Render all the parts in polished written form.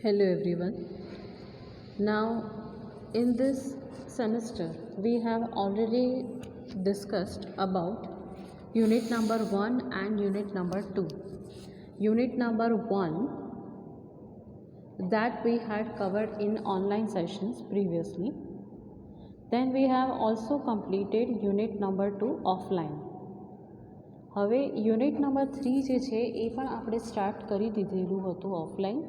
Hello everyone. Now, in this semester, we have already discussed about unit number 1 and unit number 2. Unit number 1 that we had covered in online sessions previously. Then we have also completed unit number 2 offline. હવે unit number 3 જે છે એ પણ આપણે start કરી દીધેલું હતું offline.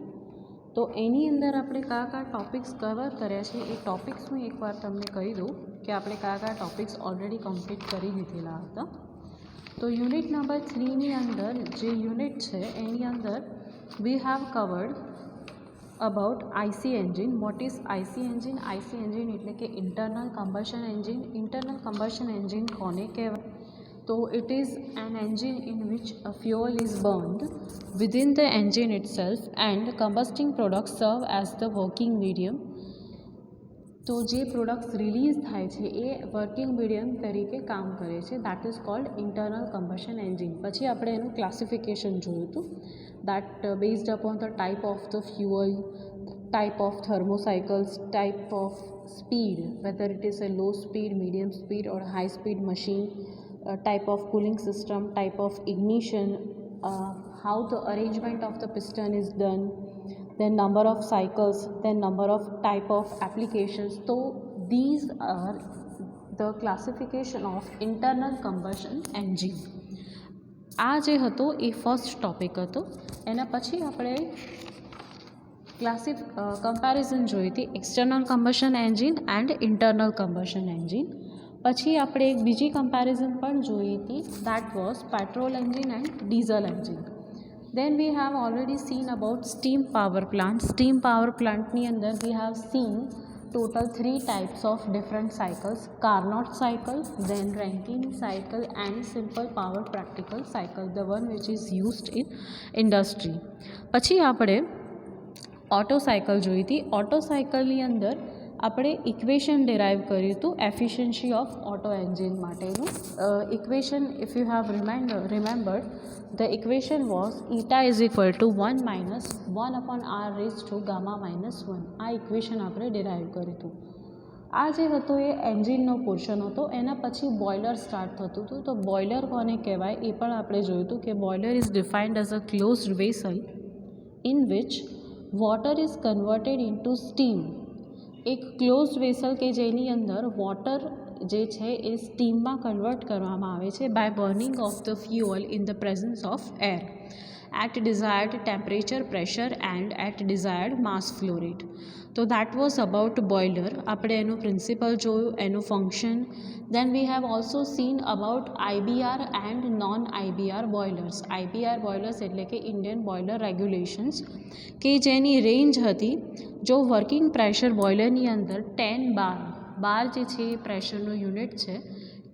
તો એની અંદર આપણે કયા ટૉપિક્સ કવર કર્યા છે એ ટૉપિક્સ હું એકવાર તમને કહી દઉં કે આપણે કયા ટૉપિક્સ ઓલરેડી કમ્પ્લીટ કરી દીધેલા હતા. તો યુનિટ નંબર 3ની અંદર જે યુનિટ છે એની અંદર we have covered about IC engine. What is IC engine? IC engine એટલે કે internal combustion engine. Internal combustion engine કોને કહેવાય? So it is an engine in which a fuel is burned within the engine itself and combusting products serve as the working medium. તો જે products release થાય છે એ working medium તરીકે કામ કરે છે. That is called internal combustion engine. પછી આપણે એનું ક્લાસિફિકેશન જોયું હતું that based upon the type of the fuel, type of thermocycles, type of speed, whether it is a low speed, medium speed or high speed machine, type of cooling system, type of ignition, how the arrangement of the piston is done, then number of cycles, then number of type of applications. So these are the classification of internal combustion engine. આ જે હતો એ first topic હતો. એના પછી આપણે comparison જોઈ હતી external combustion engine and internal combustion engine. પછી આપણે એક બીજી કમ્પેરિઝન પણ જોઈ હતી that was petrol engine and diesel engine. Then we have already seen about steam power plant. Steam power પ્લાન્ટની અંદર we have seen total 3 types of different cycles: Carnot cycle, then Rankine cycle and simple power practical cycle, the one which is used in industry. પછી આપણે auto cycle જોઈ હતી. Auto સાયકલની અંદર આપણે equation derive કર્યું હતું એફિશિયન્સી ઓફ ઓટો એન્જિન માટેનું. Equation if you have remembered the equation was eta is equal to 1 - 1/r⁻⁻1. આ ઇક્વેશન આપણે ડિરાઈવ કર્યું હતું. આ જે હતો એ એન્જિનનો પોર્શન હતો. એના પછી બોઇલર સ્ટાર્ટ થતું હતું. તો બોઇલર કોને કહેવાય એ પણ આપણે જોયું હતું કે boiler is defined as a closed vessel in which water is converted into steam. એક ક્લોઝડ વેસલ કે જેની અંદર વોટર જે છે એ સ્ટીમમાં કન્વર્ટ કરવામાં આવે છે by burning of the fuel in the presence of air at desired temperature, pressure and at desired mass flow rate. તો that was about boiler. આપણે એનું પ્રિન્સિપલ જોયું, એનું function. then we have also seen about IBR and non IBR boilers. IBR boilers એટલે કે Indian boiler regulations કે જેની range હતી જો વર્કિંગ પ્રેશર બોઇલરની અંદર 10 બાર જે છે એ પ્રેશરનો યુનિટ છે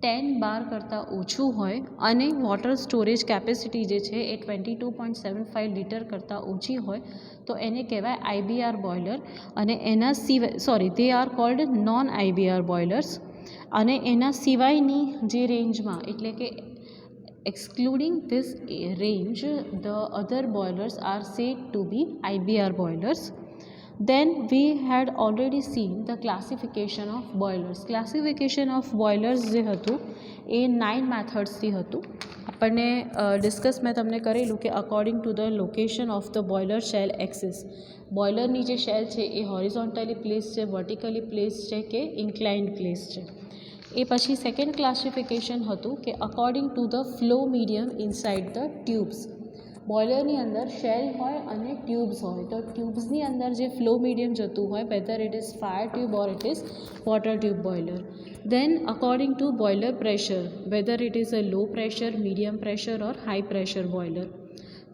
10 બાર કરતાં ઓછું હોય અને વોટર સ્ટોરેજ કેપેસિટી જે છે એ 22.75 લીટર કરતાં ઓછી હોય તો એને કહેવાય IBR બોઇલર. અને એના સિવાય they are cold non IBR બોઇલર્સ. અને એના સિવાયની જે રેન્જમાં એટલે કે excluding this range the other boilers are said to be IBR boilers. Then we had already seen the classification of boilers. Classification of boilers જે હતું એ 9 મેથડ્સથી હતું. આપણને ડિસ્કસ મેં તમને કરેલું કે according to the location of the boiler shell axis. બોઇલરની જે શેલ છે એ હોરિઝોન્ટલી પ્લેસ છે, વર્ટિકલી પ્લેસ છે કે ઇન્ક્લાઇન્ડ પ્લેસ છે. એ પછી સેકન્ડ ક્લાસિફિકેશન હતું કે according to the flow medium inside the tubes. બોઇલરની અંદર શેલ હોય અને ટ્યુબ્સ હોય તો ટ્યુબ્સની અંદર જે ફ્લો મીડિયમ જતું હોય whether it is fire tube or it is water tube boiler. Then according to boiler pressure whether it is a low pressure, medium pressure or high pressure boiler.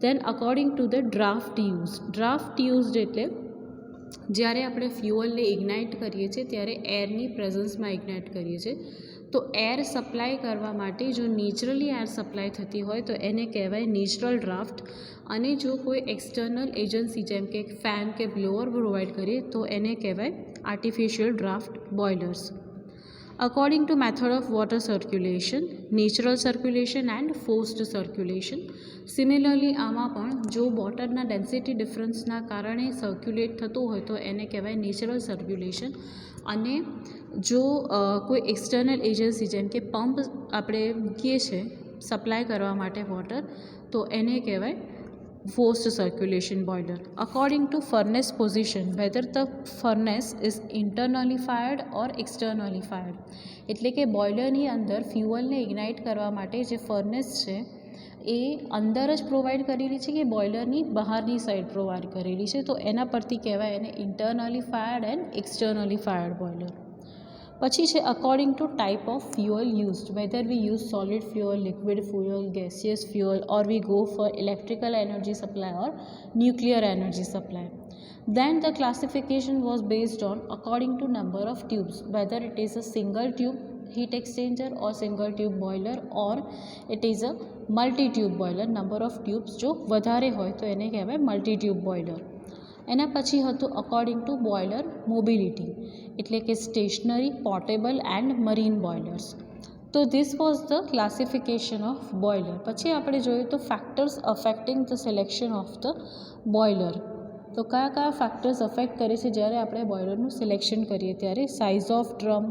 Then according to the draft use. Draft used એટલે જ્યારે આપણે ફ્યુઅલને ignite કરીએ છીએ ત્યારે એરની પ્રેઝન્સમાં ignite કરીએ છીએ તો air supply કરવા માટે જો નેચરલી એર સપ્લાય થતી હોય તો એને કહેવાય નેચરલ ડ્રાફ્ટ. અને જો કોઈ એક્સટર્નલ એજન્સી જેમ કે ફેન કે બ્લોઅર પ્રોવાઈડ કરીએ તો એને કહેવાય artificial draft boilers. according to method of water circulation, natural circulation and forced circulation. Similarly આમાં પણ જો વોટરના ડેન્સિટી ડિફરન્સના કારણે સર્ક્યુલેટ થતું હોય તો એને કહેવાય નેચરલ સર્ક્યુલેશન, અને જો કોઈ એક્સટર્નલ એજન્સી જેમ કે પંપ આપણે મૂકીએ છીએ સપ્લાય કરવા માટે વોટર, તો એને કહેવાય forced circulation boiler. According to furnace position, whether the furnace is internally fired or externally fired, એટલે કે બોઇલરની અંદર ફ્યુઅલને ઇગ્નાઇટ કરવા માટે જે ફર્નેસ છે એ અંદર જ પ્રોવાઈડ કરેલી છે કે બોઇલરની બહારની સાઈડ પ્રોવાઈડ કરેલી છે, તો એના પરથી કહેવાય એને internally fired and externally fired boiler. પછી છે according to type of fuel used, whether we use solid fuel, liquid fuel, gaseous fuel, or we go for electrical energy supply or nuclear energy supply. Then the classification was based on according to number of tubes, whether it is a single tube heat exchanger or single tube boiler or it is a multi tube boiler. Number of tubes જો વધારે હોય તો એને કહેવાય multi tube boiler. એના પછી હતું according to boiler mobility, એટલે કે સ્ટેશનરી, પોર્ટેબલ એન્ડ મરીન બોઇલર્સ. તો this was the classification of boiler. પછી આપણે જોઈએ તો factors affecting the selection of the boiler. તો કયા કયા ફેક્ટર્સ અફેક્ટ કરે છે જ્યારે આપણે બોઇલરનું સિલેક્શન કરીએ ત્યારે? સાઇઝ ઓફ ડ્રમ,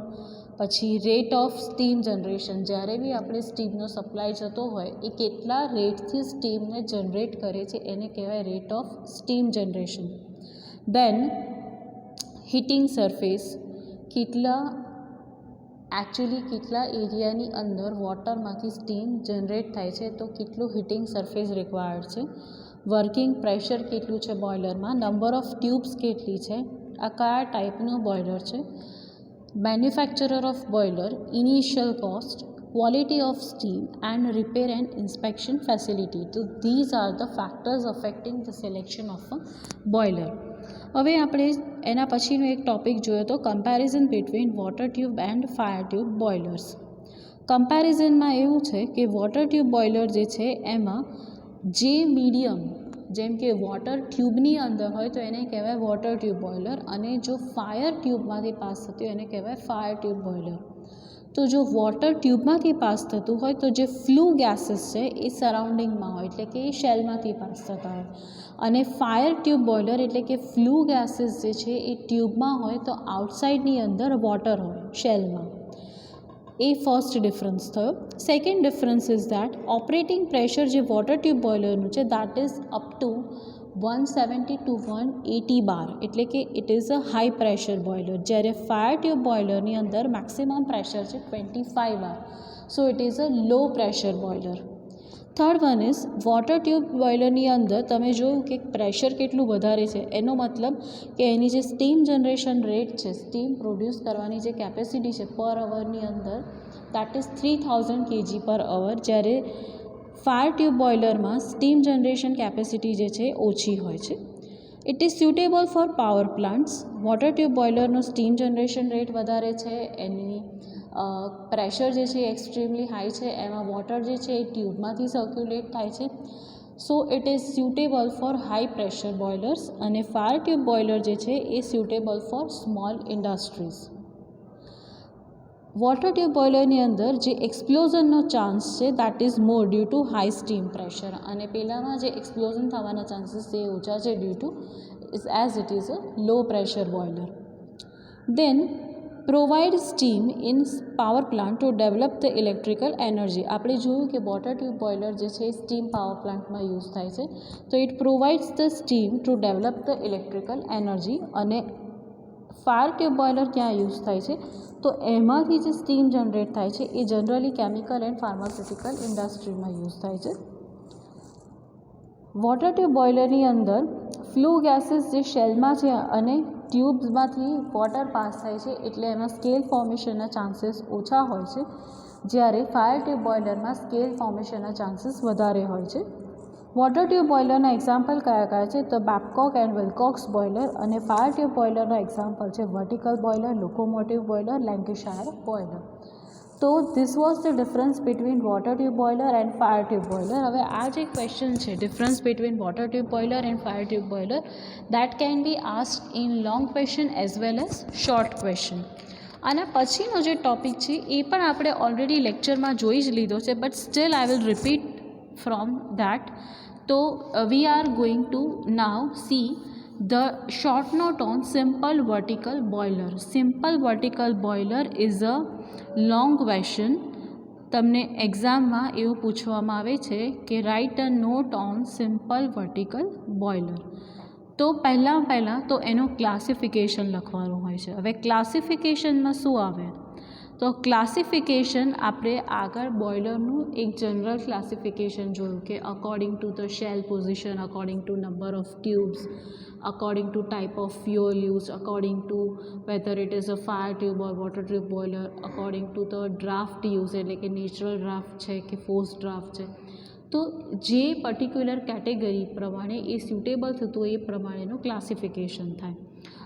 પછી રેટ ઓફ સ્ટીમ જનરેશન, જ્યારે બી આપણે સ્ટીમનો સપ્લાય જતો હોય એ કેટલા રેટથી સ્ટીમને જનરેટ કરે છે એને કહેવાય rate of steam generation. Then heating surface, કેટલા એરિયાની અંદર વોટરમાંથી સ્ટીમ જનરેટ થાય છે તો કેટલું હીટિંગ સરફેસ રિક્વાયર્ડ છે. વર્કિંગ પ્રેશર કેટલું છે બોઇલરમાં, નંબર ઓફ ટ્યુબ્સ કેટલી છે, આ કયા ટાઈપનું બોઇલર છે. Manufacturer of boiler, initial cost, quality of steam and repair and inspection facility. તો these are the factors affecting the selection of a boiler. હવે આપણે એના પછીનો એક ટૉપિક જોયો તો comparison between water tube and fire tube boilers. કમ્પેરિઝનમાં એવું છે કે વોટર ટ્યુબ બોઇલર જે છે એમાં જે મીડિયમ જેમ કે વોટર ટ્યુબની અંદર હોય તો એને કહેવાય વોટર ટ્યુબ બોઇલર, અને જો ફાયર ટ્યુબમાંથી પાસ થતી હોય એને કહેવાય ફાયર ટ્યુબ બોઇલર. તો જો વોટર ટ્યુબમાંથી પાસ થતું હોય તો જે ફ્લુ ગેસીસ છે એ સરાઉન્ડિંગમાં હોય, એટલે કે એ શેલમાંથી પાસ થતા હોય, અને ફાયર ટ્યુબ બોઇલર એટલે કે ફ્લુ ગેસીસ જે છે એ ટ્યુબમાં હોય તો આઉટસાઇડની અંદર વોટર હોય શેલમાં. એ ફર્સ્ટ ડિફરન્સ થયો. Second difference is that operating pressure જે વોટર ટ્યુબ બોઇલરનું છે that is up to 170 to 180 bar, એટલે કે it is a high pressure boiler, જ્યારે ફાયર ટ્યુબ બોઇલરની અંદર મેક્સિમમ પ્રેશર છે 25 bar, so it is a low pressure boiler. Third one is water tube બોઇલરની અંદર તમે જોયું કે પ્રેશર કેટલું વધારે છે, એનો મતલબ કે એની જે સ્ટીમ જનરેશન રેટ છે, સ્ટીમ પ્રોડ્યુસ કરવાની જે કેપેસિટી છે પર અવરની અંદર દેટ ઇઝ 3000 kg પર અવર, જ્યારે ફાયર ટ્યુબ બોઇલરમાં સ્ટીમ જનરેશન કેપેસિટી જે છે ઓછી હોય છે. It is suitable for power plants. Water tube બોઇલરનો સ્ટીમ જનરેશન રેટ વધારે છે, એની પ્રેશર જે છે એક્સ્ટ્રીમલી હાઈ છે, એમાં વોટર જે છે એ ટ્યુબમાંથી સર્ક્યુલેટ થાય છે, so it is suitable for high pressure boilers. અને ફાયર ટ્યુબ બોઇલર જે છે એ suitable for small industries. Water tube બોઇલરની અંદર જે એક્સપ્લોઝનનો ચાન્સ છે that is more due to high steam pressure, અને પહેલાંમાં જે એક્સપ્લોઝન થવાના ચાન્સીસ છે એ ઓછા છે due to as it is a low pressure boiler. Then provide steam in power plant to develop the electrical energy. આપણે જોયું કે વોટર ટ્યુબ બોઇલર જે છે એ સ્ટીમ પાવર પ્લાન્ટમાં યુઝ થાય છે, તો it provides the steam to develop the electrical energy. અને ફાયર ટ્યુબ બોઇલર ક્યાં યુઝ થાય છે તો એમાંથી જે સ્ટીમ જનરેટ થાય છે એ જનરલી કેમિકલ એન્ડ ફાર્માસ્યુટિકલ ઇન્ડસ્ટ્રીમાં યુઝ થાય છે. વોટર ટ્યુબ બોઇલરની અંદર ફ્લુ ગેસીસ જે શેલમાં છે અને ટ્યુબ્સમાંથી વોટર પાસ થાય છે એટલે એમાં સ્કેલ ફોર્મેશનના ચાન્સીસ ઓછા હોય છે, જ્યારે ફાયર ટ્યુબ બોઇલરમાં સ્કેલ ફોર્મેશનના ચાન્સીસ વધારે હોય છે. વોટર ટ્યુબ બોઇલરના એક્ઝામ્પલ કયા કયા છે તો બેબકોક એન્ડ વિલ્કોક્સ બોઇલર, અને ફાયર ટ્યુબ બોઇલરનો એક્ઝામ્પલ છે vertical boiler, locomotive boiler, Lancashire boiler. તો this was the difference between water tube boiler and fire tube boiler. હવે આ જે ક્વેશ્ચન છે difference between water tube boiler and fire tube boiler that can be asked in long question as well as short question. આના પછીનો જે topic છે એ પણ આપણે ઓલરેડી લેક્ચરમાં જોઈ જ લીધો છે, but still I will repeat from that. તો we are going to now see the short note on simple vertical boiler. Simple vertical boiler is a long question. તમને એક્ઝામમાં એવું પૂછવામાં આવે છે કે write a note on simple vertical boiler. તો પહેલાં તો એનું ક્લાસિફિકેશન લખવાનું હોય છે. હવે ક્લાસિફિકેશનમાં શું આવે? તો ક્લાસિફિકેશન આપણે આગળ બોઇલરનું એક જનરલ ક્લાસિફિકેશન જોયું કે according to the shell position, according to number of tubes, according to type of fuel use, according to whether it is a fire tube or water tube boiler, according to the draft use એટલે કે natural draft છે કે force draft છે. તો જે particular category પ્રમાણે એ suitable થતું એ પ્રમાણેનું ક્લાસિફિકેશન થાય.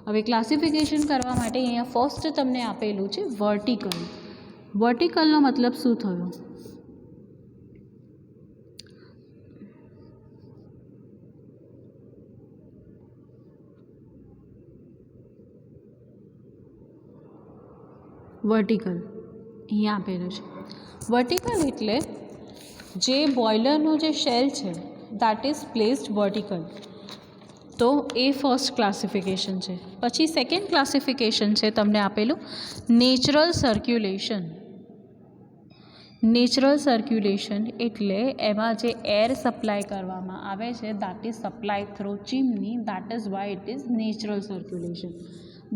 હવે ક્લાસિફિકેશન કરવા માટે અહીંયા ફર્સ્ટ તમને આપેલું છે વર્ટિકલ. વર્ટિકલનો મતલબ શું થયો? વર્ટિકલ અહીંયા આપેલું છે. વર્ટિકલ એટલે જે બોઇલરનું જે શેલ છે દેટ ઇઝ પ્લેસ્ડ વર્ટિકલ. તો એ ફર્સ્ટ ક્લાસિફિકેશન છે. પછી સેકન્ડ ક્લાસિફિકેશન છે તમને આપેલું નેચરલ સર્ક્યુલેશન. નેચરલ સર્ક્યુલેશન એટલે એમાં જે એર સપ્લાય કરવામાં આવે છે that is supply through chimney, that is why it is natural circulation.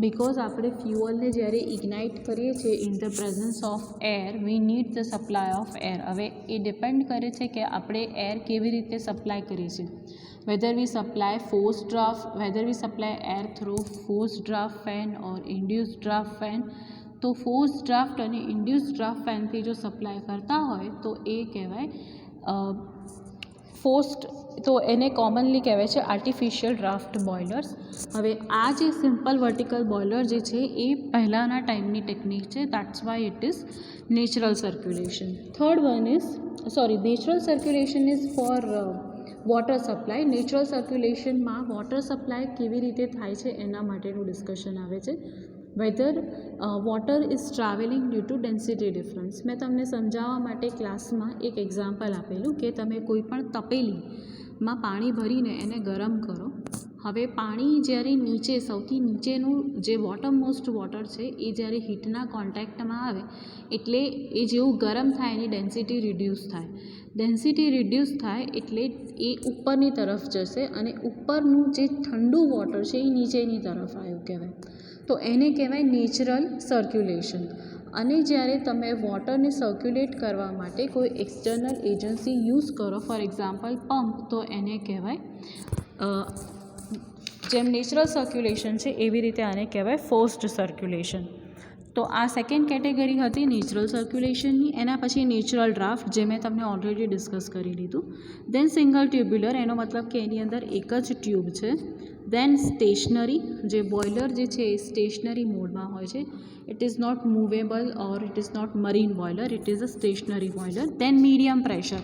Because આપણે ફ્યુઅલને જ્યારે ઇગ્નાઇટ કરીએ છીએ in the presence of air we need the supply of air. હવે એ ડિપેન્ડ કરે છે કે આપણે એર કેવી રીતે સપ્લાય કરીએ છીએ. whether we supply forced draft, whether we supply air through forced draft fan or induced draft fan. તો ફોર્સ ડ્રાફ્ટ અને ઇન્ડ્યુસ ડ્રાફ્ટ ફેનથી જો સપ્લાય કરતા હોય તો એ કહેવાય ફોર્સ્ડ. તો એને કોમનલી કહેવાય છે આર્ટિફિશિયલ ડ્રાફ્ટ બોઇલર્સ. હવે આ જે સિમ્પલ વર્ટિકલ બોઇલર જે છે એ પહેલાંના ટાઈમની ટેકનિક છે, that's why it is natural circulation. Third one is natural circulation is for water supply. Natural સર્ક્યુલેશનમાં વોટર સપ્લાય કેવી રીતે થાય છે એના માટેનું ડિસ્કશન આવે છે. Whether water is travelling due to density difference. મેં તમને સમજાવવા માટે ક્લાસમાં એક એક્ઝામ્પલ આપેલું કે તમે કોઈ પણ તપેલીમાં પાણી ભરીને એને ગરમ કરો. હવે પાણી જ્યારે નીચે સૌથી નીચેનું જે બોટમ મોસ્ટ વોટર છે એ જ્યારે હીટના કોન્ટેક્ટમાં આવે એટલે એ જેવું ગરમ થાય એની ડેન્સિટી રિડ્યુસ થાય. ડેન્સિટી રિડ્યુસ થાય એટલે એ ઉપરની તરફ જશે અને ઉપરનું જે ઠંડુ વોટર છે એ નીચેની તરફ આવ્યું કહેવાય. તો એને કહેવાય નેચરલ સર્ક્યુલેશન. અને જ્યારે તમે વોટરને સર્ક્યુલેટ કરવા માટે કોઈ એક્સટર્નલ એજન્સી યુઝ કરો, ફોર એક્ઝામ્પલ પંપ, તો એને કહેવાય જેમ નેચરલ સર્ક્યુલેશન છે એવી રીતે આને કહેવાય ફોર્સ્ડ સર્ક્યુલેશન. તો આ સેકન્ડ કેટેગરી હતી નેચરલ સર્ક્યુલેશનની. એના પછી નેચરલ ડ્રાફ્ટ જે મેં તમને ઓલરેડી ડિસ્કસ કરી લીધું. દેન સિંગલ ટ્યુબ્યુલર, એનો મતલબ કે એની અંદર એક જ ટ્યુબ છે. દેન સ્ટેશનરી, જે બોઇલર જે છે એ સ્ટેશનરી મોડમાં હોય છે. It is not movable or it is not marine boiler, it is a stationary boiler. Then medium pressure.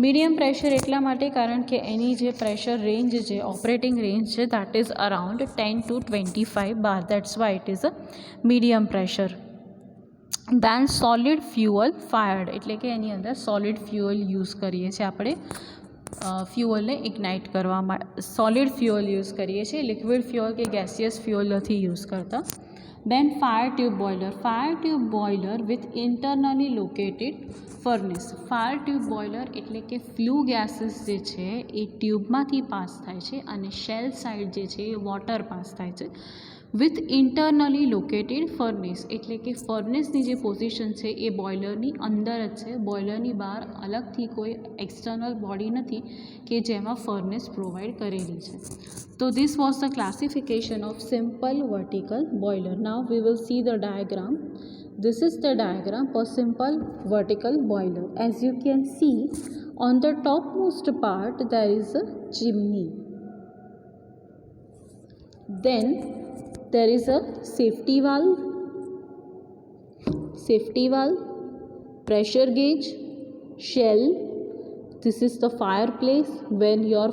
Medium pressure એટલા માટે કારણ કે એની જે પ્રેશર રેન્જ છે, ઓપરેટિંગ રેન્જ છે, that is around 10 to 25 bar. That's why it is a medium pressure. Then solid fuel fired, એટલે કે એની અંદર સોલિડ ફ્યુઅલ યુઝ કરીએ છીએ આપણે ફ્યુઅલને ઇગ્નાઇટ કરવા માટે. સોલિડ ફ્યુઅલ યુઝ કરીએ છીએ, લિક્વિડ ફ્યુઅલ કે ગેસિયસ ફ્યુઅલ નથી યુઝ કરતા. Then fire tube boiler. Fire tube boiler with internally located furnace. Fire tube boiler એટલે કે ફ્લુ ગેસીસ જે છે એ ટ્યુબમાંથી પાસ થાય છે અને શેલ સાઇડ જે છે એ વોટર પાસ થાય છે. વિથ ઇન્ટરનલી લોકેટેડ ફર્નેસ એટલે કે ફર્નેસની જે પોઝિશન છે એ બોઇલરની અંદર જ છે, બોઇલરની બહાર અલગથી કોઈ એક્સટર્નલ બોડી નથી કે જેમાં ફર્નેસ પ્રોવાઈડ કરેલી છે. તો this was the classification of simple vertical boiler. Now we will see the diagram. This is the diagram for simple vertical boiler. As you can see, on the topmost part there is a chimney. Then there is a safety valve, pressure gauge, shell. This is the fireplace. When your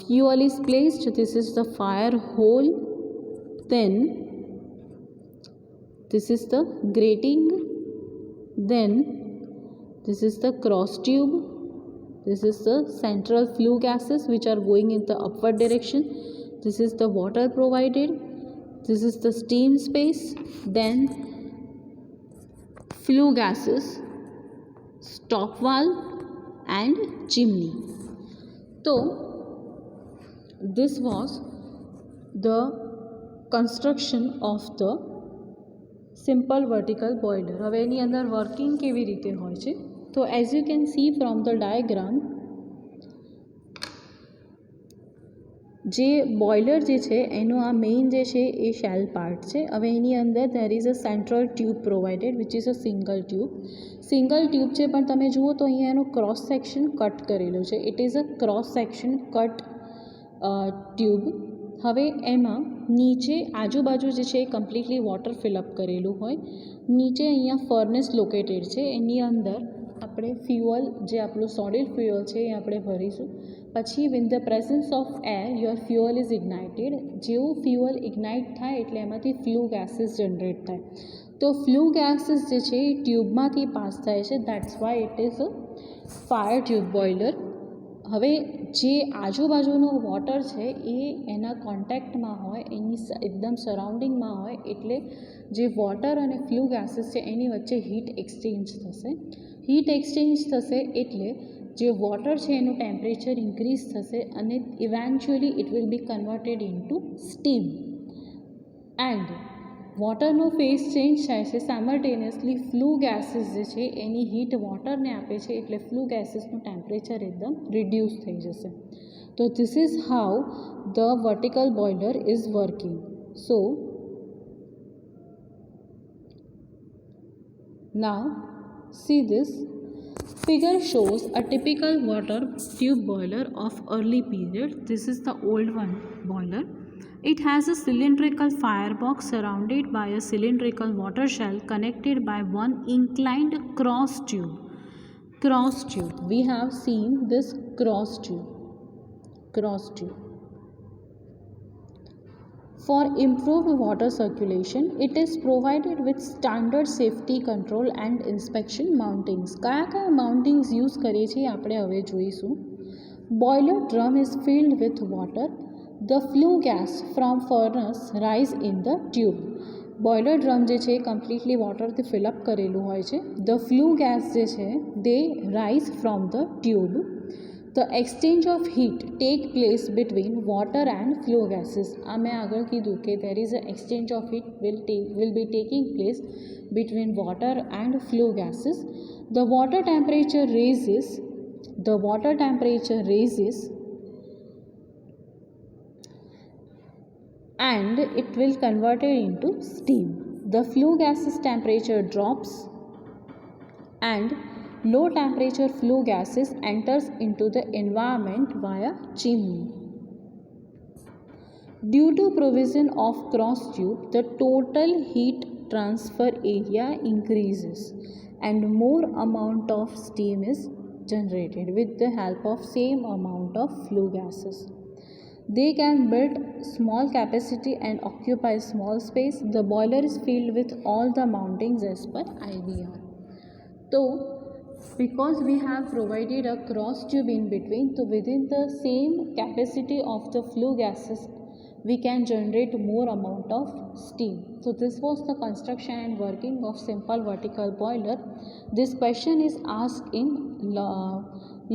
fuel is placed, this is the fire hole. Then this is the grating, then this is the cross tube, this is the central flue gases which are going in the upward direction, this is the water provided, this is the steam space, then flue gases, stop valve and chimney. So this was the construction of the simple vertical boiler. હવે એની અંદર working કેવી રીતે હોય છે? તો as you can see from the diagram, જે boiler જે છે એનું આ મેઇન જે છે એ શેલ પાર્ટ છે. હવે એની અંદર there is a central tube provided which is a single tube છે, પણ તમે જુઓ તો અહીંયા એનું ક્રોસ સેક્શન કટ કરેલું છે. It is a cross section cut tube. હવે એમાં નીચે આજુબાજુ જે છે એ કમ્પ્લીટલી વોટર ફિલઅપ કરેલું હોય. નીચે અહીંયા ફર્નેસ લોકેટેડ છે, એની અંદર આપણે ફ્યુઅલ, જે આપણું સોલિડ ફ્યુઅલ છે એ આપણે ભરીશું. પછી with the presence of air your fuel is ignited. જેવું ફ્યુઅલ ઇગ્નાઇટ થાય એટલે એમાંથી ફ્લુ ગેસીસ જનરેટ થાય. તો ફ્લુ ગેસીસ જે છે એ ટ્યુબમાંથી પાસ થાય છે. That's why it is a fire tube boiler. હવે જે આજુબાજુનો વોટર છે એ એના કોન્ટેક્ટમાં હોય, એની એકદમ સરાઉન્ડિંગમાં હોય, એટલે જે વોટર અને ફ્લુ ગેસીસ છે એની વચ્ચે હીટ એક્સચેન્જ થશે. હીટ એક્સચેન્જ થશે એટલે જે વોટર છે એનું ટેમ્પરેચર ઇન્ક્રીઝ થશે અને eventually it will be converted into steam. And વોટરનો ફેઝ ચેન્જ થાય છે, સાયમલ્ટેનિયસલી ફ્લુ ગેસીસ જે છે એની હીટ વોટરને આપે છે, એટલે ફ્લુ ગેસીસનું ટેમ્પરેચર એકદમ રિડ્યુસ થઈ જશે. તો this is how the vertical boiler is working. So now see this figure shows a typical water tube boiler of early period. This is the old one boiler. It has a cylindrical firebox surrounded by a cylindrical water shell connected by one inclined cross tube. We have seen this cross tube. For improved water circulation, it is provided with standard safety control and inspection mountings. કયા mountings use કરીએ છીએ આપણે હવે જોઈશું. Boiler drum is filled with water. The flue gas from furnace rise in the tube. Boiler drum જે છે એ completely વોટરથી fill up કરેલું હોય છે. ધ ફ્લુ ગેસ જે છે they rise from the tube. The exchange of heat take place between water and flue gases. આ મેં આગળ કીધું કે there is a exchange of heat will be taking place between water and flue gases. The water temperature raises and it will convert it into steam. The flue gases temperature drops and low temperature flue gases enters into the environment via chimney. Due to provision of cross tube, the total heat transfer area increases and more amount of steam is generated with the help of same amount of flue gases. They can build small capacity and occupy small space. The boiler is filled with all the mountings as per IBR. So because we have provided a cross tube in between, so within the same capacity of the flue gases we can generate more amount of steam. So this was the construction and working of simple vertical boiler. This question is asked in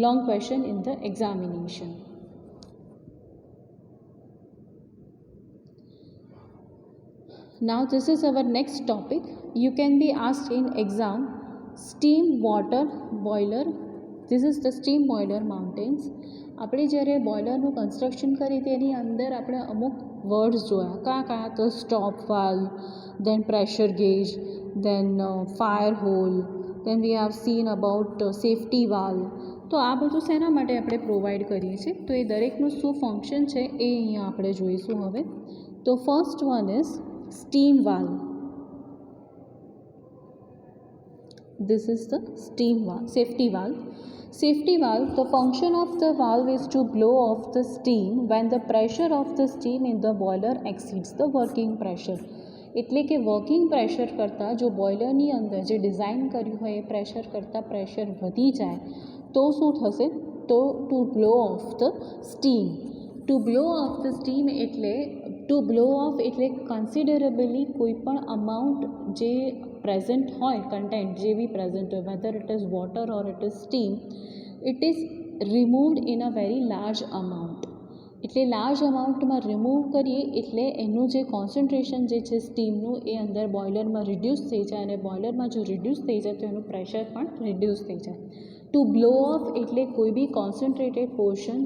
long question in the examination. Now this is our next topic. You can be asked in exam, steam water boiler. This is the steam boiler mountains. આપણે જ્યારે બોઇલરનું construction કરી તેની અંદર આપણે અમુક words જોયા. કયા તો stop valve, then pressure gauge, then fire hole, then we have seen about safety valve. તો આ બધું શેના માટે આપણે પ્રોવાઈડ કરીએ છીએ, તો એ દરેકનું શું ફંક્શન છે એ અહીંયા આપણે જોઈશું હવે. તો first one is steam valve. This is the steam valve, safety valve. Safety valve, the function of the valve is to blow off the steam when the pressure of the steam in the boiler exceeds the working pressure. એટલે કે working pressure કરતાં જો બોઇલરની અંદર જે design કર્યું હોય એ pressure કરતાં pressure વધી જાય તો શું થશે? તો to blow off the steam. To blow off the steam એટલે કન્સિડરેબલી કોઈ પણ અમાઉન્ટ જે પ્રેઝન્ટ હોય, કન્ટેન્ટ જે બી પ્રેઝન્ટ હોય, whether it is water or it is steam, it is removed in a very large amount. એટલે large અમાઉન્ટમાં remove કરીએ એટલે એનું જે કોન્સન્ટ્રેશન જે છે સ્ટીમનું એ અંદર બોઇલરમાં રિડ્યુસ થઈ જાય, અને બોઇલરમાં જો રિડ્યુસ થઈ જાય તો એનું પ્રેશર પણ રિડ્યુસ થઈ જાય. ટુ બ્લો ઓફ એટલે કોઈ બી કોન્સન્ટ્રેટેડ પોર્શન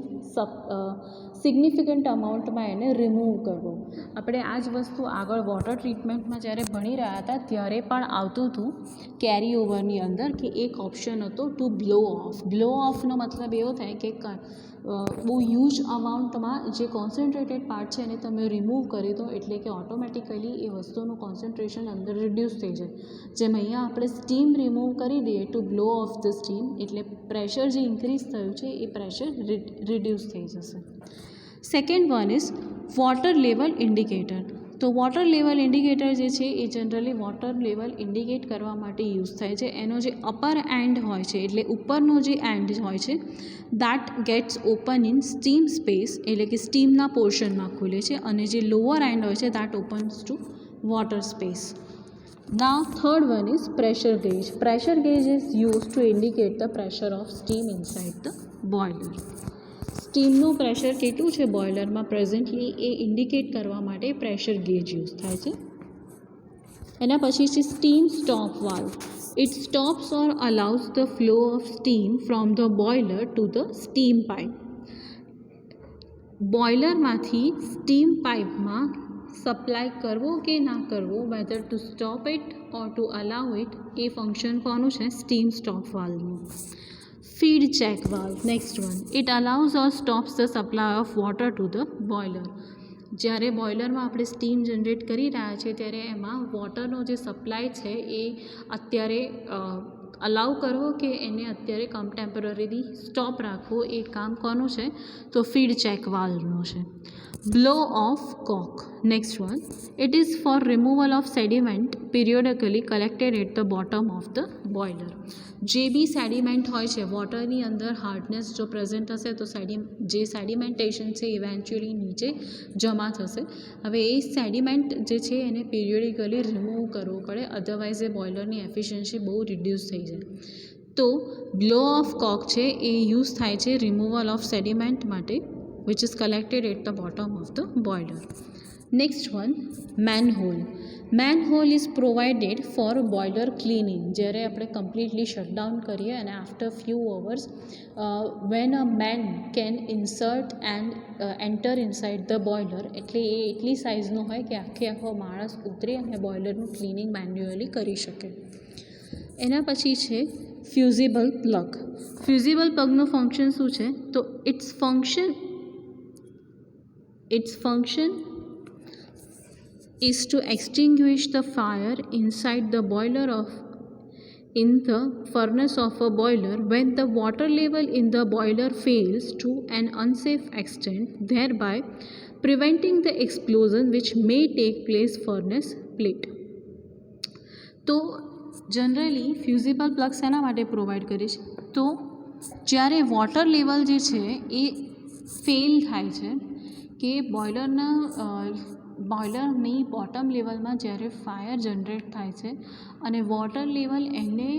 સિગ્નિફિકન્ટ અમાઉન્ટમાં એને રિમૂવ કરવો. આપણે આ જ વસ્તુ આગળ વોટર ટ્રીટમેન્ટમાં જ્યારે ભણી રહ્યા હતા ત્યારે પણ આવતું હતું કેરી ઓવરની અંદર, કે એક ઓપ્શન હતો ટુ બ્લો ઓફ. બ્લો ઓફનો મતલબ એવો થાય કે બહુ હ્યુજ અમાઉન્ટમાં જે કોન્સન્ટ્રેટેડ પાર્ટ છે એને તમે રિમૂવ કરી દો, એટલે કે ઓટોમેટિકલી એ વસ્તુનું કોન્સન્ટ્રેશન અંદર રિડ્યુસ થઈ જાય. જેમ અહીંયા આપણે સ્ટીમ રિમૂવ કરી દઈએ to blow off the steam, એટલે પ્રેશર જે ઇન્ક્રીઝ થયું છે એ પ્રેશર રિડ્યુસ થઈ જશે. Second one is water level indicator. તો વોટર લેવલ ઇન્ડિકેટર જે છે એ જનરલી વોટર લેવલ ઇન્ડિકેટ કરવા માટે યુઝ થાય છે. એનો જે અપર એન્ડ હોય છે, એટલે ઉપરનો જે એન્ડ હોય છે, that gets open in steam space, એટલે કે સ્ટીમના પોર્શનમાં ખુલે છે, અને જે લોઅર એન્ડ હોય છે that opens to water space. Now third one is pressure gauge. Pressure gauge is used to indicate the pressure of steam inside the boiler. સ્ટીમનું pressure કેટલું છે બોઇલરમાં પ્રેઝન્ટલી એ ઇન્ડિકેટ કરવા માટે પ્રેશર ગેજ યુઝ થાય છે. એના પછી છે steam stop valve. It stops or allows the flow of steam from the boiler to the steam pipe. બોઇલરમાંથી સ્ટીમ પાઇપમાં સપ્લાય કરવો કે ના કરવો, whether to stop it or to allow it, એ ફંક્શન કોનું છે? સ્ટીમ સ્ટોપ વાલ્વનું. Feed check valve. Next one, it allows or stops the supply of water to the boiler. જ્યારે બોઇલરમાં આપણે સ્ટીમ જનરેટ કરી રહ્યા છીએ ત્યારે એમાં વોટરનો જે સપ્લાય છે એ અત્યારે અલાઉ કરવો કે એને અત્યારે ટેમ્પરરીલી સ્ટોપ રાખવો, એ કામ કોનું છે? તો ફીડ ચેક વાલ્વનું છે. Blow off cock. Next one, it is for removal of sediment periodically collected at the bottom of the boiler. જે બી સેડિમેન્ટ હોય છે વોટરની અંદર, હાર્ડનેસ જો પ્રેઝન્ટ હશે તો જે સેડિમેન્ટેશન છે ઇવેન્ચ્યુઅલી નીચે જમા થશે. હવે એ સેડિમેન્ટ જે છે એને પિરિયોડિકલી રિમૂવ કરવો પડે, અધરવાઇઝ એ બોઇલરની એફિશિયન્સી બહુ રિડ્યુસ થઈ જાય. તો બ્લો ઓફ કોક છે એ યુઝ થાય છે રિમૂવલ ઓફ સેડિમેન્ટ માટે, which is collected at the bottom of the boiler. Next one, manhole. Manhole is provided for boiler cleaning. જ્યારે આપણે કમ્પ્લીટલી શટડાઉન કરીએ અને after few hours when a man can insert and enter inside the boiler, એટલે એ એટલી સાઇઝનો હોય કે આખો માણસ ઉતરી અને બોઇલરનું ક્લિનિંગ મેન્યુઅલી કરી શકે. એના પછી છે ફ્યુઝિબલ પ્લગ. ફ્યુઝિબલ પ્લગનું ફંક્શન શું છે? તો its function is to extinguish the fire inside the boiler in the furnace of a boiler when the water level in the boiler fails to an unsafe extent, thereby preventing the explosion which may take place furnace plate. તો generally ફ્યુઝિબલ plug શેના માટે provide કરે છે? તો જ્યારે water level જે છે એ fail થાય છે, કે બોઇલરની બોટમ લેવલમાં જ્યારે ફાયર જનરેટ થાય છે અને વોટર લેવલ એને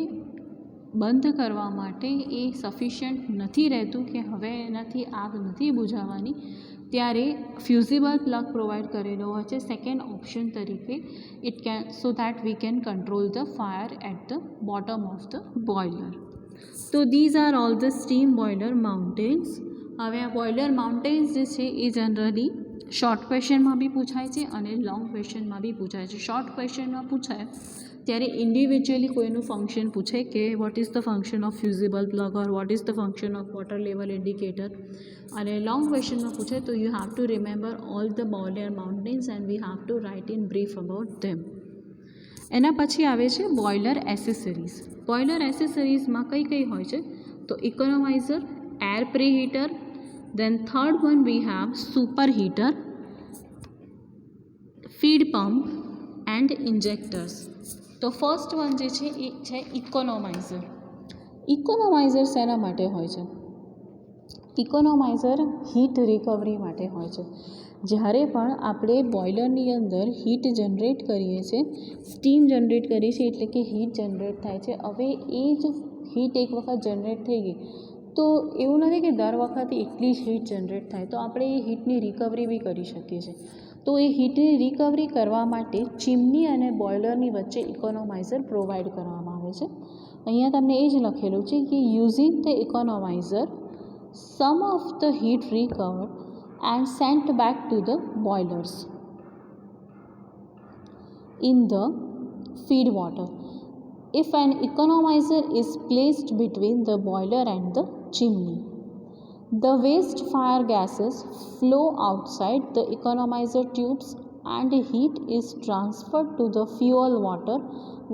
બંધ કરવા માટે એ સફિશિયન્ટ નથી રહેતું, કે હવે એનાથી આગ નથી બુઝાવવાની, ત્યારે ફ્યુઝિબલ પ્લગ પ્રોવાઈડ કરેલો હોય છે સેકન્ડ ઓપ્શન તરીકે. So that we can control the fire at the bottom of the boiler. તો these are all the steam boiler mountings. હવે આ બોઇલર માઉન્ટેન્સ જે છે એ જનરલી શોર્ટ ક્વેશ્ચનમાં બી પૂછાય છે અને લોંગ ક્વેશ્ચનમાં બી પૂછાય છે. શોર્ટ ક્વેશ્ચનમાં પૂછાય ત્યારે ઇન્ડિવિજ્યુઅલી કોઈનું ફંક્શન પૂછે કે what is the function of fusible plug or what is the function of water level indicator. અને લોંગ ક્વેશ્ચનમાં પૂછે તો you have to remember all the boiler mountings and we have to write in brief about them. એના પછી આવે છે boiler accessories. Boiler એસેસરીઝમાં કઈ કઈ હોય છે? તો economiser, air preheater, then third one we have superheater, feed pump and injectors. તો ફર્સ્ટ વન જે છે એ છે ઇકોનોમાઇઝર. ઇકોનોમાઇઝર શેના માટે હોય છે? ઇકોનોમાઇઝર હીટ રિકવરી માટે હોય છે. જ્યારે પણ આપણે બોઇલરની અંદર હીટ જનરેટ કરીએ છીએ, સ્ટીમ જનરેટ કરીએ છીએ, એટલે કે હીટ જનરેટ થાય છે. હવે એ જ હીટ એક વખત જનરેટ થઈ ગઈ તો એવું નથી કે દર વખતે એટલી જ હીટ જનરેટ થાય, તો આપણે એ હીટની રિકવરી બી કરી શકીએ છીએ. તો એ હીટની રિકવરી કરવા માટે ચીમની અને બોઇલરની વચ્ચે ઇકોનોમાઇઝર પ્રોવાઈડ કરવામાં આવે છે. અહીંયા તમને એ જ લખેલું છે કે using the economiser some of the heat recovered and sent back to the boilers in the feed water. If an economizer is placed between the boiler and the chimney, the waste fire gases flow outside the economizer tubes and heat is transferred to the fuel water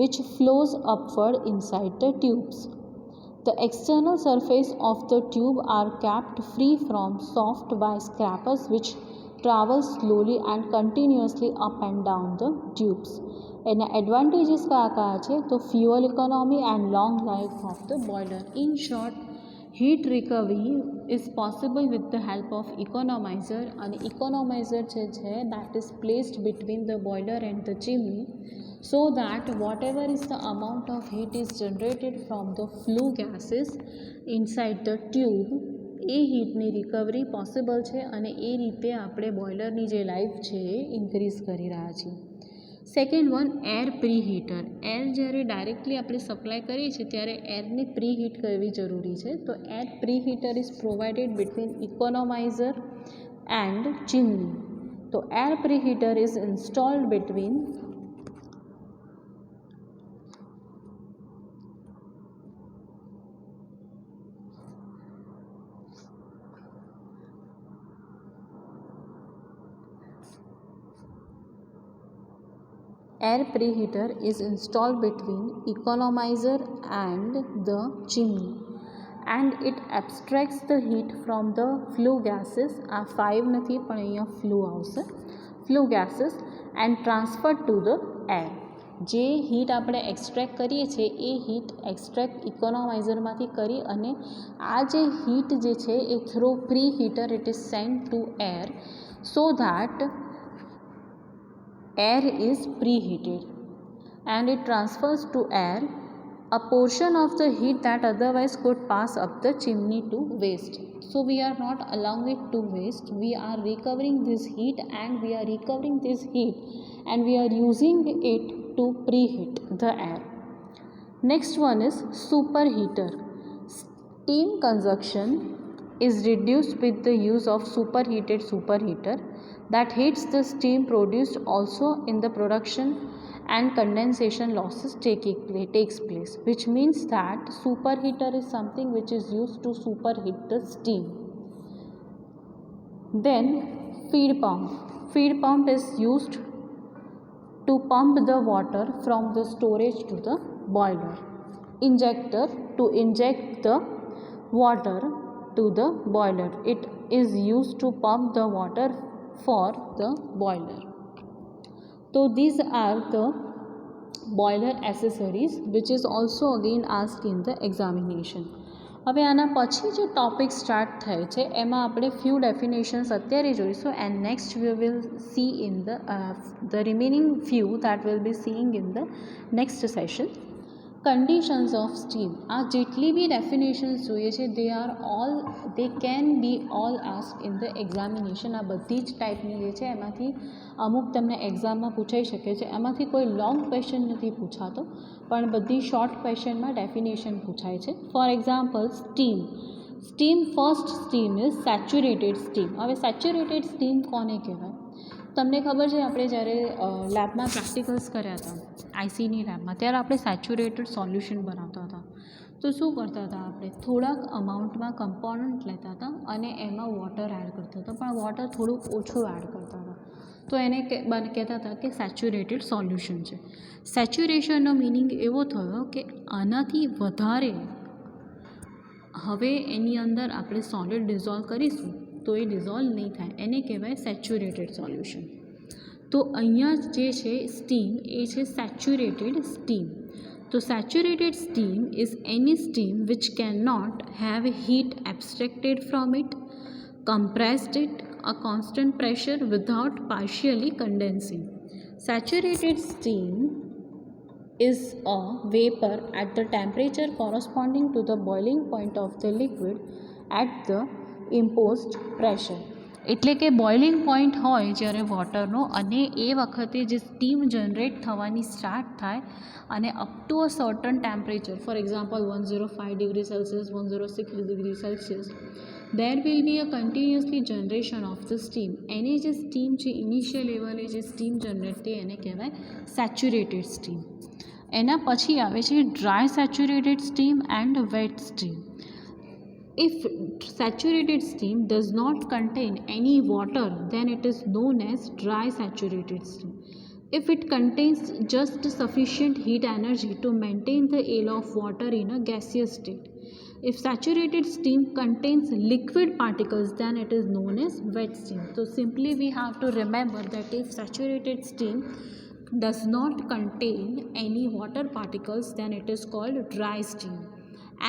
which flows upward inside the tubes. The external surface of the tube are kept free from soft by scrapers which travel slowly and continuously up and down the tubes. એના advantages કયા છે? તો fuel economy and long life of the boiler. In short, heat recovery is possible with the help of economiser. અને economiser જે છે that is placed between the boiler and the chimney, so that whatever is the amount of heat is generated from the flue gases inside the tube, એ હીટની recovery possible છે અને એ રીતે આપણે બોઇલરની જે લાઈફ છે એ ઇન્ક્રીઝ કરી રહ્યા છીએ. Second one, air preheater. Air જ્યારે ડાયરેક્ટલી આપણે સપ્લાય કરીએ છીએ ત્યારે એરને પ્રીહીટ કરવી જરૂરી છે. તો air preheater is provided between economiser and chimney. તો air preheater is installed between air preheater is installed between economizer and the chimney, and it abstracts the heat from the flue gases. આ 5 નથી પણ અહીંયા flue આવશે, flue gases, and transferred to the air. જે heat આપણે extract કરીએ છીએ એ heat extract ઇકોનોમાઇઝરમાંથી કરી અને આ જે હીટ જે છે એ through preheater it is send to air, so that air is preheated and it transfers to air a portion of the heat that otherwise could pass up the chimney to waste. So we are not allowing it to waste, we are recovering this heat and we are recovering this heat and we are using it to preheat the air. Next one is superheater. Steam consumption is reduced with the use of superheated superheater that heats the steam produced. Also in the production and condensation losses takes place, which means that superheater is something which is used to superheat the steam. Then feed pump. Feed pump is used to pump the water from the storage to the boiler. Injector, to inject the water to the boiler. It is used to pump the water for the boiler. So these are the boiler accessories which is also again asked in the examination. હવે આના પછી જે topic start થાય છે એમાં આપણે few definitions અત્યારે જોઈશું and next we will see in the remaining few that will be seeing in the next session. Conditions of steam. આ જેટલી બી ડેફિનેશન્સ જોઈએ છે they can be all asked in the examination. આ બધી જ ટાઈપની જે છે એમાંથી અમુક તમને એક્ઝામમાં પૂછાઈ શકે છે. એમાંથી કોઈ લોંગ ક્વેશ્ચન નથી પૂછાતો પણ બધી શોર્ટ ક્વેશ્ચનમાં ડેફિનેશન પૂછાય છે. For example, steam first steam is saturated steam. હવે સેચ્યુરેટેડ સ્ટીમ કોને કહેવાય? તમને ખબર છે આપણે જ્યારે લેબમાં પ્રેક્ટિકલ્સ કર્યા હતા આઈસીની લેબમાં ત્યારે આપણે સેચ્યુરેટેડ સોલ્યુશન બનાવતા હતા. તો શું કરતા હતા? આપણે થોડાક અમાઉન્ટમાં કમ્પોનન્ટ લેતા હતા અને એમાં વોટર એડ કરતા હતા, પણ વોટર થોડુંક ઓછું એડ કરતા હતા. તો એને કહેતા હતા કે સેચ્યુરેટેડ સોલ્યુશન છે. સેચ્યુરેશનનો મિનિંગ એવો થયો કે આનાથી વધારે હવે એની અંદર આપણે સોલિડ ડિઝોલ્વ કરીશું તો એ ડિઝોલ્વ નહીં થાય, એને કહેવાય સેચ્યુરેટેડ સોલ્યુશન. તો અહીંયા જે છે સ્ટીમ એ છે સેચ્યુરેટેડ સ્ટીમ. તો saturated steam is any steam which can not have heat abstracted from it, compressed it a constant pressure without partially condensing. Saturated steam is a vapor at the temperature corresponding to the boiling point of the liquid at the imposed pressure. એટલે કે boiling point હોય જ્યારે વોટરનો અને એ વખતે જે steam generate થવાની start થાય અને up to a certain temperature, for example 105 degree Celsius, 106 degree Celsius, there will be a continuously generation of the steam. એની જે સ્ટીમ છે ઇનિશિયલ લેવલે જે સ્ટીમ જનરેટ થાય એને કહેવાય સેચ્યુરેટેડ સ્ટીમ. એના પછી આવે છે dry saturated steam and wet steam. If saturated steam does not contain any water, then it is known as dry saturated steam. If it contains just sufficient heat energy to maintain the yield of water in a gaseous state. If saturated steam contains liquid particles, then it is known as wet steam. So simply we have to remember that if saturated steam does not contain any water particles, then it is called dry steam.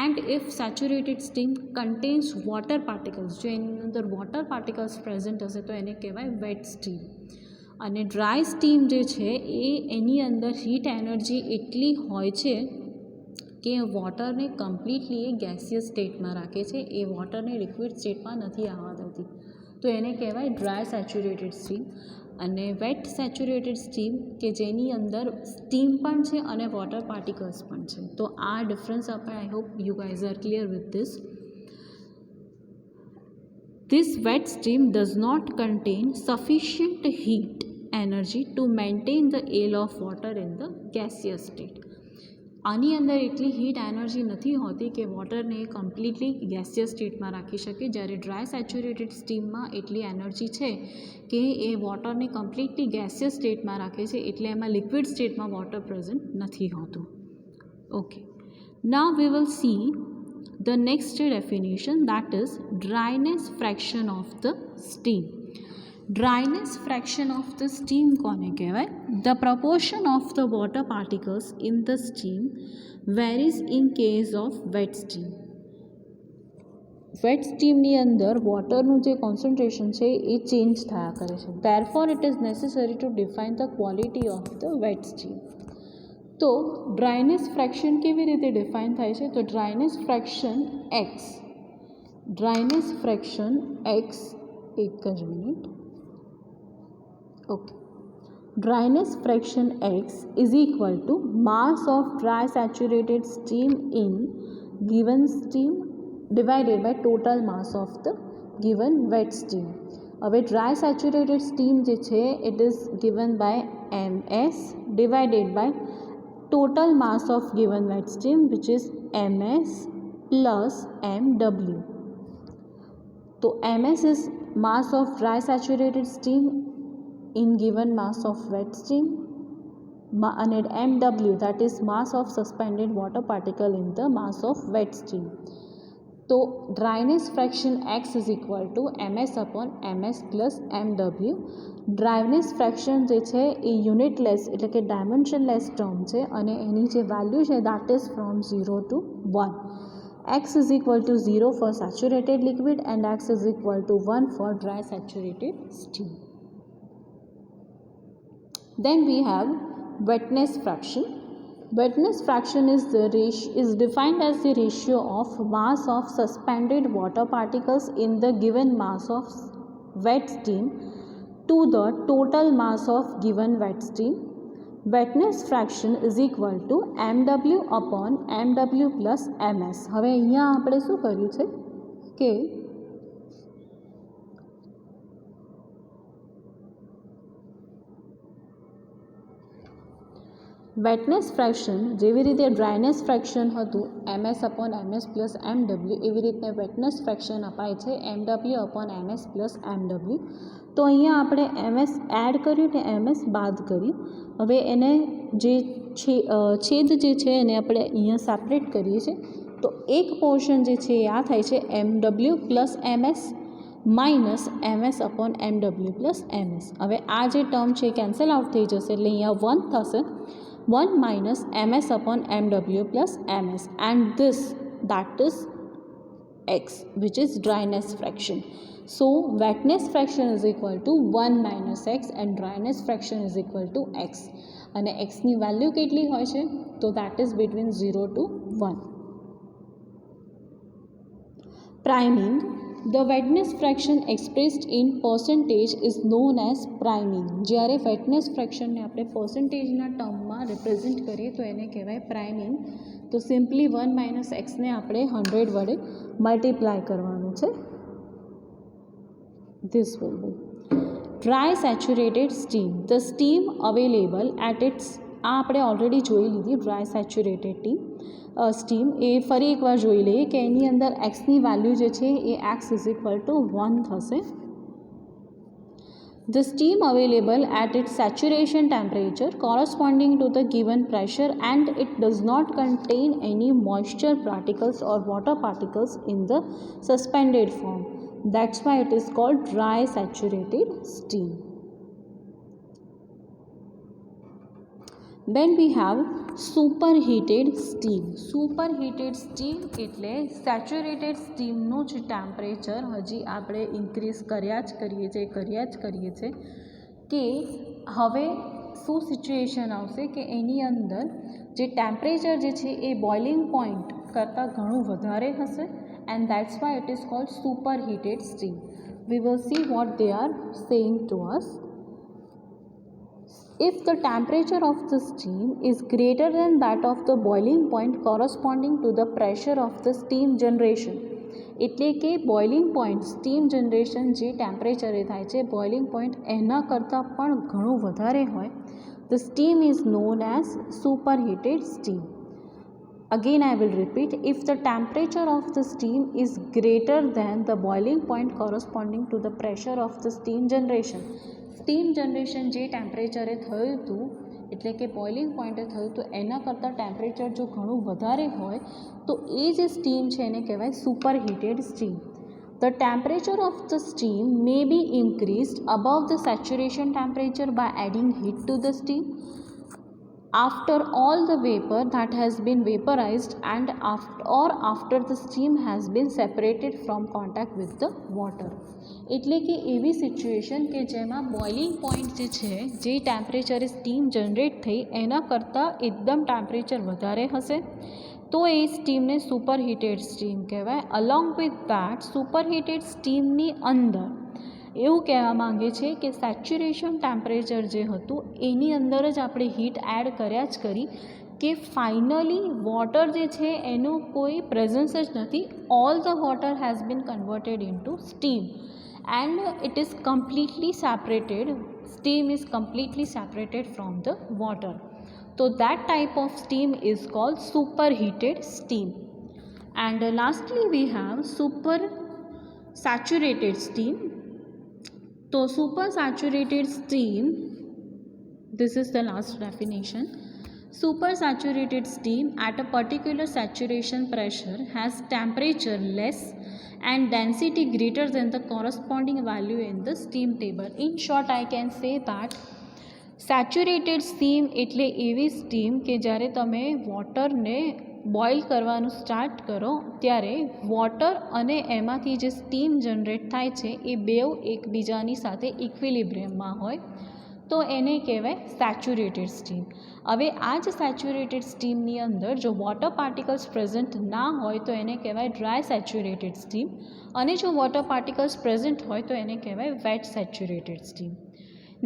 And if saturated steam contains water particles, જો એની અંદર water particles present હશે તો એને કહેવાય wet steam. અને dry steam જે છે એ એની અંદર હીટ એનર્જી એટલી હોય છે કે વોટરને કમ્પ્લીટલી એ ગેસિયસ સ્ટેટમાં રાખે છે, એ વોટરને લિક્વિડ સ્ટેટમાં નથી આવવા દેતી, તો એને કહેવાય ડ્રાય સેચ્યુરેટેડ સ્ટીમ. અને વેટ સેચ્યુરેટેડ સ્ટીમ કે જેની અંદર સ્ટીમ પણ છે અને વોટર પાર્ટિકલ્સ પણ છે. તો આ ડિફરન્સ આપણે I hope you guys R clear with this. This wet steam does not contain sufficient heat energy to maintain the yield of water in the gaseous state. આની અંદર એટલી હીટ એનર્જી નથી હોતી કે વોટરને કમ્પ્લીટલી ગેસિયસ સ્ટેટમાં રાખી શકે, જ્યારે dry saturated સ્ટીમમાં એટલી એનર્જી છે કે એ વોટરને કમ્પ્લીટલી ગેસિયસ સ્ટેટમાં રાખે છે, એટલે એમાં લિક્વિડ સ્ટેટમાં વોટર પ્રેઝન્ટ નથી હોતું. Okay, now we will see the next definition, that is dryness fraction of the steam. Dryness fraction of the steam કોને કહેવાય? The proportion of the water particles in the steam varies in case of wet steam. Wet સ્ટીમની અંદર વોટરનું જે concentration છે એ change થયા કરે છે. Therefore it is necessary to define the quality of the wet steam. તો ડ્રાયનેસ ફ્રેક્શન કેવી રીતે ડિફાઇન થાય છે? તો dryness fraction X, dryness fraction X, એક જ minute, okay, dryness fraction X is equal to mass of dry saturated steam in given steam divided by total mass of the given wet steam. હવે dry saturated steam જે છે it is given by MS divided by total mass of given wet steam, which is MS plus MW. So MS is mass of dry saturated steam in given mass of wet steam, and MW, that is mass of suspended water particle in the mass of wet steam. So dryness fraction X is equal to MS upon MS plus MW. Dryness fraction જે છે એ યુનિટલેસ એટલે કે dimensionless term છે અને એની જે value છે that is from 0 to 1. X is equal to 0 for saturated liquid and X is equal to 1 for dry saturated steam. Then we have wetness fraction. Wetness fraction is defined as the ratio of mass of suspended water particles in the given mass of wet steam to the total mass of given wet steam. Wetness fraction is equal to MW upon MW plus MS. હવે અહીંયા આપણે શું કર્યું છે કે વેટનેસ fraction જેવી રીતે dryness fraction હતું MS upon MS plus MW, એવી રીતે વેટનેસ ફ્રેક્શન અપાય છે MW upon MS plus MW. તો અહીંયા આપણે MS એડ કર્યું ને MS બાદ કર્યું. હવે એને જે છેદ જે છે એને આપણે અહીંયા સેપરેટ કરીએ છીએ. તો એક પોર્શન જે છે એ આ થાય છે MW plus MS minus MS upon MW plus MS. હવે આ જે ટર્મ છે કેન્સલ આઉટ થઈ જશે એટલે અહીંયા 1 થશે. 1 minus MS upon MW plus MS and this that is x, which is dryness fraction. So wetness fraction is equal to 1 minus x and dryness fraction is equal to x. અને x ની value કેટલી હોય છે તો that is between 0 to 1. Priming. The wetness fraction expressed in percentage is known as priming. જ્યારે wetness fraction ને આપણે percentageના ટર્મમાં રિપ્રેઝેન્ટ કરીએ તો એને કહેવાય priming. તો સિમ્પલી 1 માઇનસ એક્સને આપણે 100 વડે મલ્ટીપ્લાય કરવાનું છે. This will be dry saturated steam. The steam available at its, આ આપણે ઓલરેડી જોઈ લીધી ડ્રાય સેચ્યુરેટેડ સ્ટીમ. એ ફરી એકવાર જોઈ લઈએ કે એની અંદર એક્સની વેલ્યુ જે છે એ એક્સ ઇઝ ઇક્વલ ટુ 1 થશે. The steam available at its saturation temperature corresponding to the given pressure and it does not contain any moisture particles or water particles in the suspended form. That's why it is called dry saturated steam. Then we have superheated steam. Superheated steam એટલે saturated સ્ટીમનું જે temperature હજી આપણે increase કર્યા જ કરીએ છીએ કે હવે શું સિચ્યુએશન આવશે કે એની અંદર જે ટેમ્પરેચર જે છે એ બોઇલિંગ પોઈન્ટ કરતાં ઘણું વધારે હશે and that's why it is called superheated steam. We will see what they are saying to us. If the temperature of the steam is greater than that of the boiling point corresponding to the pressure of the steam generation, એટલે કે boiling point steam generation જે ટેમ્પરેચરે થાય છે boiling point એના કરતાં પણ ઘણું વધારે હોય, the steam is known as superheated steam. Again I will repeat, if the temperature of the steam is greater than the boiling point corresponding to the pressure of the steam generation, steam generation જે ટેમ્પરેચરે થયું હતું એટલે કે boiling પોઈન્ટે થયું હતું એના કરતાં temperature જો ઘણું વધારે હોય તો એ જે સ્ટીમ છે એને કહેવાય superheated steam. The temperature of the steam may be increased above the saturation temperature by adding heat to the steam after all the vapor that has been vaporized and after the steam has been separated from contact with the water. એટલે કે એવી situation કે જેમાં boiling point જે છે જે ટેમ્પરેચરે steam generate થઈ એના કરતાં એકદમ ટેમ્પરેચર વધારે હશે તો એ સ્ટીમને સુપરહીટેડ સ્ટીમ કહેવાય. અલોંગ વિથ દેટ સુપરહીટેડ સ્ટીમની અંદર એવું કહેવા માંગે છે કે સેચ્યુરેશન ટેમ્પરેચર જે હતું એની અંદર જ આપણે હીટ એડ કર્યા જ કરી કે ફાઇનલી વોટર જે છે એનું કોઈ પ્રેઝન્સ જ નથી. All the water has been converted into steam and it is completely separated. Steam is completely separated from the water. So that type of steam is called superheated steam. And lastly we have super saturated steam. So super saturated steam, this is the last definition. Super saturated steam at a particular saturation pressure has temperature less and density greater than the corresponding value in the steam table. In short I can say that saturated steam એટલે એવી steam કે જ્યારે તમે વોટરને boil કરવાનું start કરો ત્યારે water અને એમાંથી જે સ્ટીમ જનરેટ થાય છે એ બેઉ એકબીજાની સાથે ઇક્વિલિબ્રિયમમાં હોય તો એને કહેવાય સેચ્યુરેટેડ સ્ટીમ. હવે આ જ સેચ્યુરેટેડ સ્ટીમની અંદર જો વોટર પાર્ટિકલ્સ પ્રેઝન્ટ ના હોય તો એને કહેવાય ડ્રાય સેચ્યુરેટેડ સ્ટીમ અને જો વોટર પાર્ટિકલ્સ પ્રેઝન્ટ હોય તો એને કહેવાય wet saturated steam.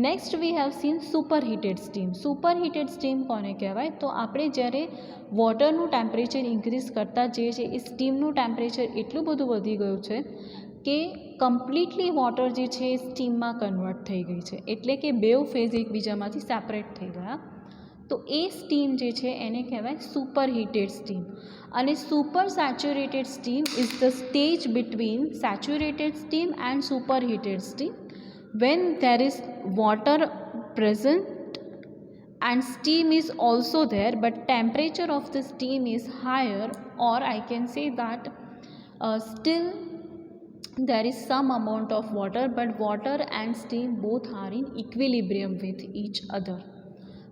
Next we have seen superheated steam. Superheated steam કોને કહેવાય તો આપણે જ્યારે વોટરનું ટેમ્પરેચર ઇન્ક્રીઝ કરતાં જે છે એ સ્ટીમનું ટેમ્પરેચર એટલું બધું વધી ગયું છે કે કમ્પ્લીટલી વોટર જે છે એ સ્ટીમમાં કન્વર્ટ થઈ ગઈ છે એટલે કે બેઉ ફેઝ એકબીજામાંથી સેપરેટ થઈ ગયા તો એ સ્ટીમ જે છે એને કહેવાય સુપરહીટેડ સ્ટીમ. અને super saturated steam is the stage between saturated steam and superheated steam when there is water present and steam is also there but temperature of the steam is higher, or I can say that still there is some amount of water, but water and steam both are in equilibrium with each other.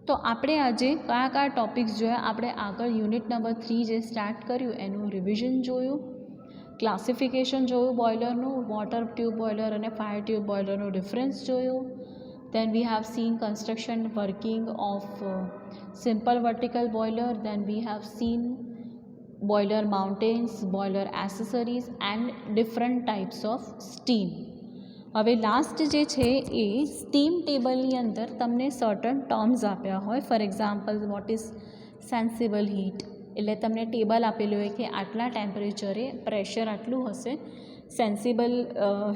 તો આપણે આજે કયા કયા topics જોયા? આપણે આગળ unit number 3 જે start કર્યું એનું રિવિઝન જોયું, ક્લાસિફિકેશન જોયું બોઇલરનું, વોટર ટ્યુબ બોઇલર અને ફાયર ટ્યુબ બોઇલરનો ડિફરન્સ જોયો. Then we have seen construction working of simple vertical boiler. Then we have seen boiler mountains, boiler accessories and different types of steam. હવે last જે છે એ steam ટેબલની અંદર તમને certain terms આપ્યા હોય. For example, what is sensible heat, એટલે તમને ટેબલ આપેલું હોય કે આટલા ટેમ્પરેચરે પ્રેશર આટલું હશે, સેન્સિબલ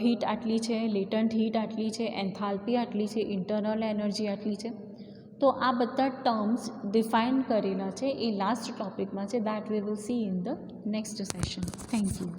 હીટ આટલી છે, લેટન્ટ હીટ આટલી છે, એન્થાલ્પી આટલી છે, ઇન્ટરનલ એનર્જી આટલી છે. તો આ બધા ટર્મ્સ ડિફાઇન કરેલા છે એ લાસ્ટ ટોપિકમાં છે. That we will see in the next session. Thank you.